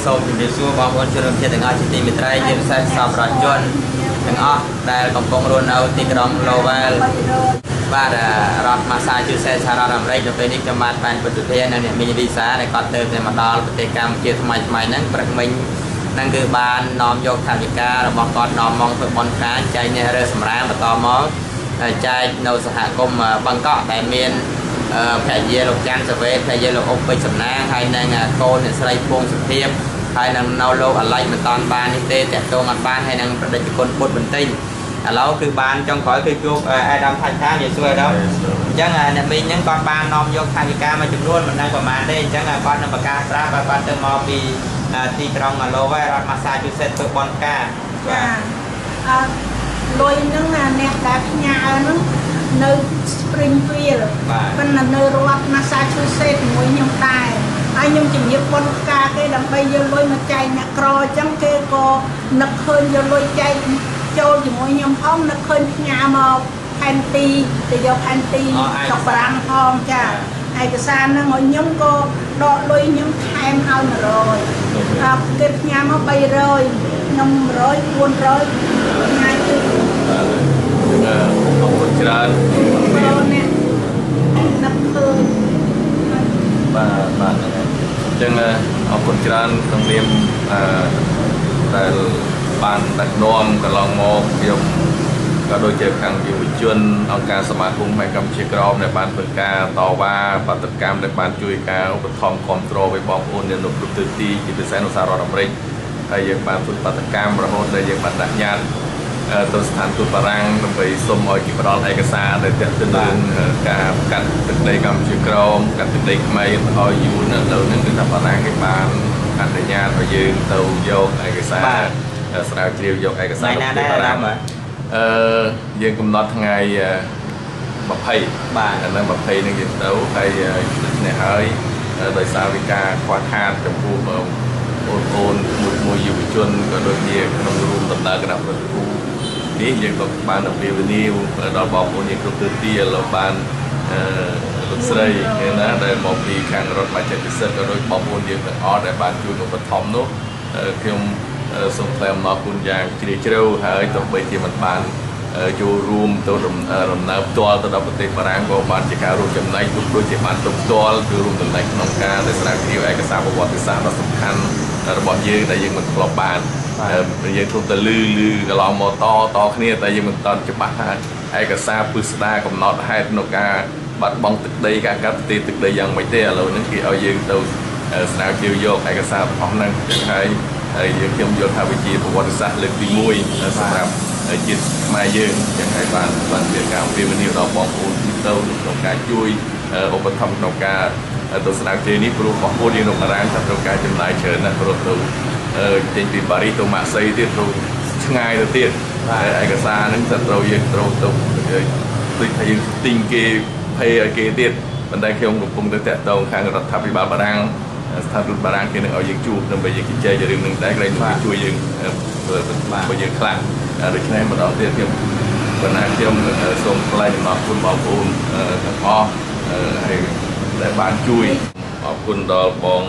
សូមជម្រាបសួរបងប្អូនជនរួមជាតិទាំងអស់ជាទីមេត្រីជាពិសេសសប្បុរសជនទាំងអស់ដែលកំពុងរស់នៅទីក្រុង Lowell បាទរដ្ឋ Massachusetts សហរដ្ឋអាមេរិកនៅពេលនេះខ្ញុំបានបានពុទ្ធធាននៅអ្នកមានវីសាដែលគាត់ទៅមកដល់ប្រទេសកម្ពុជាថ្មីហ្នឹងព្រឹកមិញហ្នឹងគឺបាននាំយកថវិការបស់គាត់នាំមកធ្វើបន់ការចែកអ្នករើសម្រាមបន្តមកចែកនៅសហគមន៍បឹងកក់ដែលមានភរិយាលោកច័ន្ទសវេភរិយាលោកអុកពេជ្រសំណាងហើយនឹងកូនអ្នកស្រីភួងសុភាពហើយនឹងនៅលោកអាឡៃមិនតាន់បាននេះទេតាក់ទងអត់បានហើយនឹងប្រតិជនពុទ្ធបន្ទិញឥឡូវគឺបានចុងក្រោយគឺជួបអាដាមថាច់ថានិយាយសួរដល់អញ្ចឹងអ្នកមីងហ្នឹងគាត់បាននាំយកថវិកាមួយចំនួនមិនដឹងប្រហែលទេអញ្ចឹងគាត់នឹងប្រកាសប្រាប់គាត់ទៅមកពីទីក្រុង Lowell រដ្ឋ Massachusetts ធ្វើបន់ការបាទលុយហ្នឹងអ្នកដែលផ្ញើហ្នឹងនៅ Springfield ប៉ុន្តែនៅរដ្ឋ Massachusetts ជាមួយខ្ញុំដែរហើយខ្ញុំជំរាបបន់ការគេដើម្បីយកលុយមកចែកអ្នកក្រអញ្ចឹងគេក៏នឹកឃើញយកលុយចែកចូលជាមួយខ្ញុំផងនឹកឃើញផ្ញើមកផែនទីទៅយកផែនទីចុកប្រាំងផងចាឯកសារហ្នឹងឲ្យខ្ញុំក៏ដកលុយខ្ញុំថែមឲ្យ100គេផ្ញើមក300ខ្ញុំ100 400ផ្ញើទៅអរគុណច្រើនអ្នកនឹកឃើញបាទអញ្ចឹងអរគុណច្រើនក្នុងនាមដែលបានដឹកនាំកន្លងមកខ្ញុំក៏ដូចជាខាងយុវជនអង្គការសមាគមកម្ពុជាក្រមដែលបានធ្វើការតវ៉ាបាតុកម្មដែលបានជួយការឧបត្ថម្ភគ្រប់គ្រងឲ្យបងប្អូននៅគ្រប់ទិសទីជាពិសេសនៅសហរដ្ឋអាមេរិកហើយយើងបានធ្វើបាតុកម្មរហូតដល់យើងបានដាក់ញត្តិទៅស្ថានទូតបារាំងដើម្បីសុំឲ្យគេផ្ដល់ឯកសារដែលទាក់ទងនឹងការកាត់ទឹកដីកម្ពុជាក្រមកាត់ទឹកដីខ្មែរឲ្យយូរនៅនឹងគឺថាបារាំងគេបានអនុញ្ញាតឲ្យយើងទៅយកឯកសារស្រាវជ្រាវយកឯកសារពីបារាំងយើងកំណត់ថ្ងៃ20បាទនៅ20នឹងយើងទៅហើយដូច្នេះហើយដោយសារវិការខ្វះខាតចំពោះបងប្អូនមួយយុវជនក៏ដូចជាក្នុងរួមដំណើរគណៈប្រតិភូនេះយើងក៏បានអំពាវនាវដល់បងប្អូនយើងគ្រប់ទិសទីឥឡូវបានលោកស្រីណាដែលមកពីខាងរដ្ឋបាច់ពិសិដ្ឋក៏ដូចបងប្អូនយើងទាំងអស់ដែលបានជួយឧបត្ថម្ភនោះខ្ញុំសូមថ្លែងអំណរគុណយ៉ាងជ្រាលជ្រៅហើយទោះបីជាមិនបានចូលរួមទៅដំណើរផ្ទាល់ទៅដល់ប្រទេសបារាំងក៏បានជាការរួមចំណែកដូចជាបានទៅផ្ទាល់គឺរួមចំណែកក្នុងការដែលស្រាវជ្រាវឯកសារប្រវត្តិសាស្ត្រដ៏សំខាន់របស់យើងដែលយើងមិនធ្លាប់បានយើងធ្លាប់តែឮកន្លងមកតគ្នាតែយើងមិនតាន់ច្បាស់ថាឯកសារពិស្ដារកំណត់ហេតុក្នុងការបាត់បង់ទឹកដីការកាត់ទីទឹកដីយ៉ាងម៉េចទេឥឡូវនេះគេឲ្យយើងទៅស្រាវជ្រាវយកឯកសាររបស់ហ្នឹងចឹងហើយខ្ញុំយល់ថាវាជាប្រវត្តិសាស្ត្រលើកទី1សម្រាប់ជាតិខ្មែរយើងចឹងហើយបានមានការអំពាវនាវដល់បងប្អូនទីទៅក្នុងការជួយឧបត្ថម្ភក្នុងការទៅស្រាវជ្រាវនេះព្រោះបងប្អូនយើងនៅបារាំងថាត្រូវការចំណាយច្រើនណាស់ព្រោះទៅចេញពីប៉ារីសទៅម៉ាក់សីទៀតត្រូវឆ្ងាយទៅទៀតឯកសារហ្នឹងត្រូវយើងត្រូវទៅដូចថាយើងទិញគេភេឲ្យគេទៀតប៉ុន្តែខ្ញុំកំពុងទៅតាក់ទងខាងរដ្ឋាភិបាលបារាំងស្ថានទូតបារាំងគេនឹងឲ្យយើងជួបដើម្បីយើងជជែករឿងនឹងដែរគេនឹងជួយយើងបើយើងខ្លះដូច្នេះម្ដងទៀតខ្ញុំបណ្ណាខ្ញុំសូមថ្លែងអំណរគុណបងប្អូនទាំងអស់ហើយដែលបានជួយអរគុណដល់បង